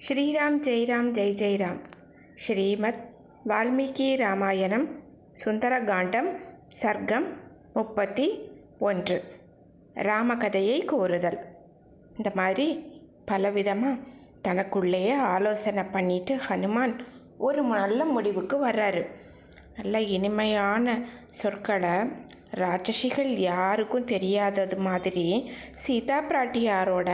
ஸ்ரீராம் ஜெய்ராம் ஜெய் ஜெய்ராம். ஸ்ரீமத் வால்மீகி ராமாயணம் சுந்தரகாண்டம் சர்க்கம் 31. ராமகதையை கூறுதல். இந்த மாதிரி பலவிதமாக தனக்குள்ளேயே ஆலோசனை பண்ணிட்டு ஹனுமான் ஒரு நல்ல முடிவுக்கு வர்றாரு. நல்ல இனிமையான சொற்களை ராட்சசிகள் யாருக்கும் தெரியாதது மாதிரி சீதா பிராட்டியாரோட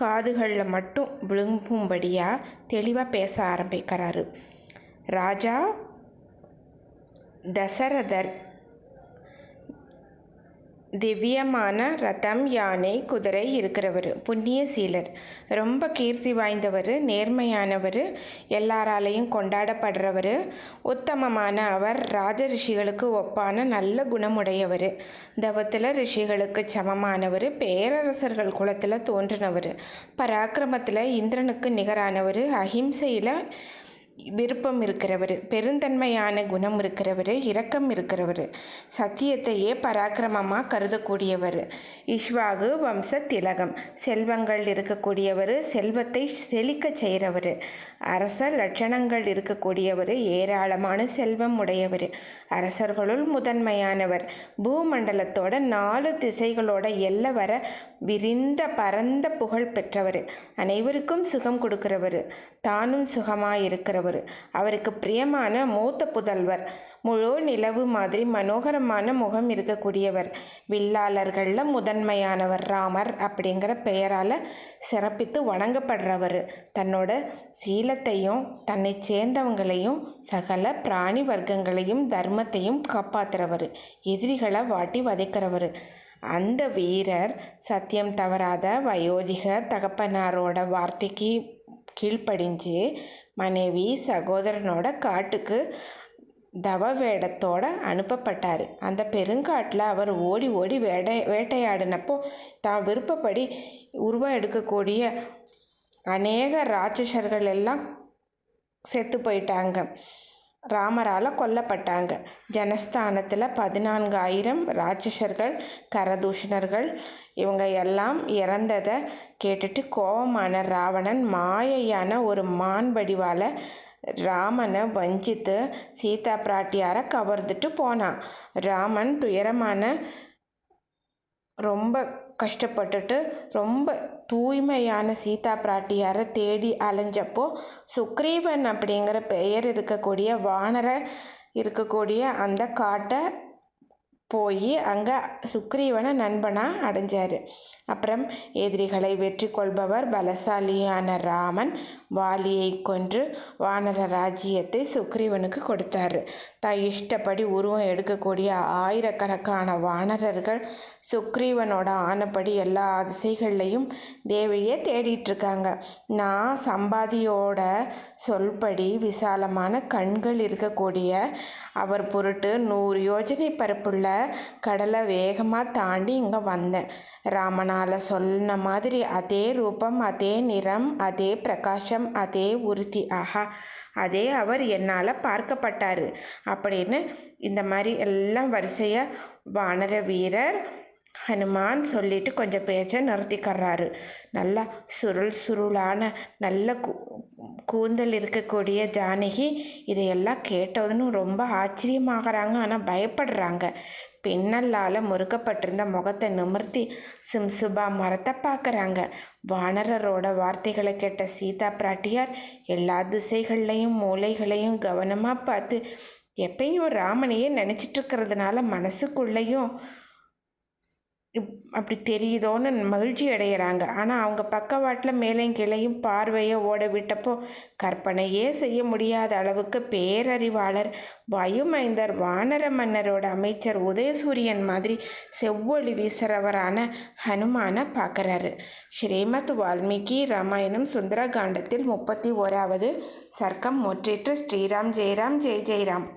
காதுகளில் மட்டும் விழுங்கும்படியாக தெளிவாக பேச ஆரம்பிக்கிறாரு. ராஜா தசரதர் திவ்யமான ரதம், யானை, குதிரை இருக்கிறவர், புண்ணியசீலர், ரொம்ப கீர்த்தி வாய்ந்தவர், நேர்மையானவர், எல்லாராலையும் கொண்டாடப்படுறவர், உத்தமமான அவர், ராஜ ரிஷிகளுக்கு ஒப்பான நல்ல குணமுடையவர், தவத்தில் ரிஷிகளுக்கு சமமானவர், பேரரசர்கள் குலத்தில் தோன்றினவர், பராக்கிரமத்தில் இந்திரனுக்கு நிகரானவர், அஹிம்சையில் விருப்பம் இருக்கிறவர், பெருந்தன்மையான குணம் இருக்கிறவர், இரக்கம் இருக்கிறவர், சத்தியத்தையே பராக்கிரமமாக கருதக்கூடியவர், இஷ்வாகு வம்ச திலகம், செல்வங்கள் இருக்கக்கூடியவர், செல்வத்தை செழிக்க செய்கிறவர், அரச லட்சணங்கள் இருக்கக்கூடியவர், ஏராளமான செல்வம் உடையவர், அரசர்களுள் முதன்மையானவர், பூமண்டலத்தோட 4 திசைகளோட எல்லை வர விரிந்த பரந்த புகழ் பெற்றவர், அனைவருக்கும் சுகம் கொடுக்கிறவர், தானும் சுகமாயிருக்கிறவர், அவருக்கு பிரியமான மூத்த புதல்வர், முழு நிலவு மாதிரி மனோகரமான முகம் இருக்கக்கூடியவர், வில்லாளர்களில் முதன்மையானவர், ராமர் அப்படிங்கிற பெயரால் சிறப்பித்து வணங்கப்படுறவர், தன்னோட சீலத்தையும் தன்னை சேர்ந்தவங்களையும் சகல பிராணி வர்க்கங்களையும் தர்மத்தையும் காப்பாற்றுறவர், எதிரிகளை வாட்டி வதைக்கிறவர். அந்த வீரர் சத்தியம் தவறாத வயோதிக தகப்பனாரோட வார்த்தைக்கு கீழ்ப்படிஞ்சு மனைவி சகோதரனோட காட்டுக்கு தவ வேடத்தோடு அனுப்பப்பட்டார். அந்த பெருங்காட்டில் அவர் ஓடி ஓடி வேட்டையாடினப்போ தான் விருப்பப்படி உருவம் எடுக்கக்கூடிய அநேக ராட்சசர்கள் எல்லாம் செத்து போயிட்டாங்க, ராமரால் கொல்லப்பட்டாங்க. ஜனஸ்தானத்தில் 14,000 ராட்சசர்கள், கரதூஷணர்கள் இவங்க எல்லாம் இறந்ததை கேட்டுட்டு கோபமான ராவணன் மாயையான ஒரு மான் வடிவால் ராமனை வஞ்சித்து சீதா பிராட்டியாரை கவர்ந்துட்டு போனான். ராமன் துயரமான ரொம்ப கஷ்டப்பட்டுட்டு ரொம்ப தூய்மையான சீதா பிராட்டியாரை தேடி அலைஞ்சப்போ சுக்ரீவன் அப்படிங்கிற பெயர் இருக்கக்கூடிய வானர இருக்கக்கூடிய அந்த காட்டை போய் அங்கே சுக்ரீவனை நண்பனாக அடைஞ்சார். அப்புறம் எதிரிகளை வெற்றி கொள்பவர் பலசாலியான ராமன் வாலியை கொன்று வானர ராஜ்யத்தை சுக்ரீவனுக்கு கொடுத்தாரு. தான் இஷ்டப்படி உருவம் எடுக்கக்கூடிய ஆயிரக்கணக்கான வானரர்கள் சுக்ரீவனோட ஆனப்படி எல்லா திசைகள்லையும் தேவியை தேடிட்டுருக்காங்க. நான் சம்பாதியோட சொல்படி விசாலமான கண்கள் இருக்கக்கூடிய அவர் பொருட்டு 100 யோஜனை பரப்புள்ள கடலை வேகமாக தாண்டி இங்கே வந்தேன். ராமனால் சொன்ன மாதிரி அதே ரூபம், அதே நிறம், அதே பிரகாசம், அதே உறுதி, ஆஹா அதே அவர் என்னால் பார்க்கப்பட்டார் அப்படின்னு இந்த மாதிரி எல்லாம் வரிசையாக வானர வீரர் ஹனுமான் சொல்லிட்டு கொஞ்சம் பேச்சை நிறுத்திக்கிறாரு. நல்லா சுருளான நல்ல கூந்தல் இருக்கக்கூடிய ஜானகி இதையெல்லாம் கேட்டதுன்னு ரொம்ப ஆச்சரியமாகறாங்க. ஆனால் பயப்படுறாங்க. பின்னல்லால் முறுக்கப்பட்டிருந்த முகத்தை நிமிர்த்தி சிம்சுபா மரத்தை பார்க்குறாங்க. வானரரோட வார்த்தைகளை கேட்ட சீதா பிராட்டியார் எல்லா திசைகள்லையும் மூளைகளையும் கவனமாக பார்த்து எப்பயும் ராமனையே நினச்சிட்டு இருக்கிறதுனால மனசுக்குள்ளேயும் அப்படி தெரியுதோன்னு மகிழ்ச்சி அடைகிறாங்க. ஆனால் அவங்க பக்கவாட்டில் மேலையும் கிளையும் பார்வையை ஓட விட்டப்போ கற்பனையே செய்ய முடியாத அளவுக்கு பேரறிவாளர் வாயுமைந்தர் வானர மன்னரோட அமைச்சர் உதயசூரியன் மாதிரி செவ்வொளி வீசுறவரான ஹனுமானை பார்க்குறாரு. ஸ்ரீமத் வால்மீகி ராமாயணம் சுந்தரகாண்டத்தில் 31வது சர்க்கம் முற்றிற்று. ஸ்ரீராம் ஜெய்ராம் ஜெய் ஜெய்ராம்.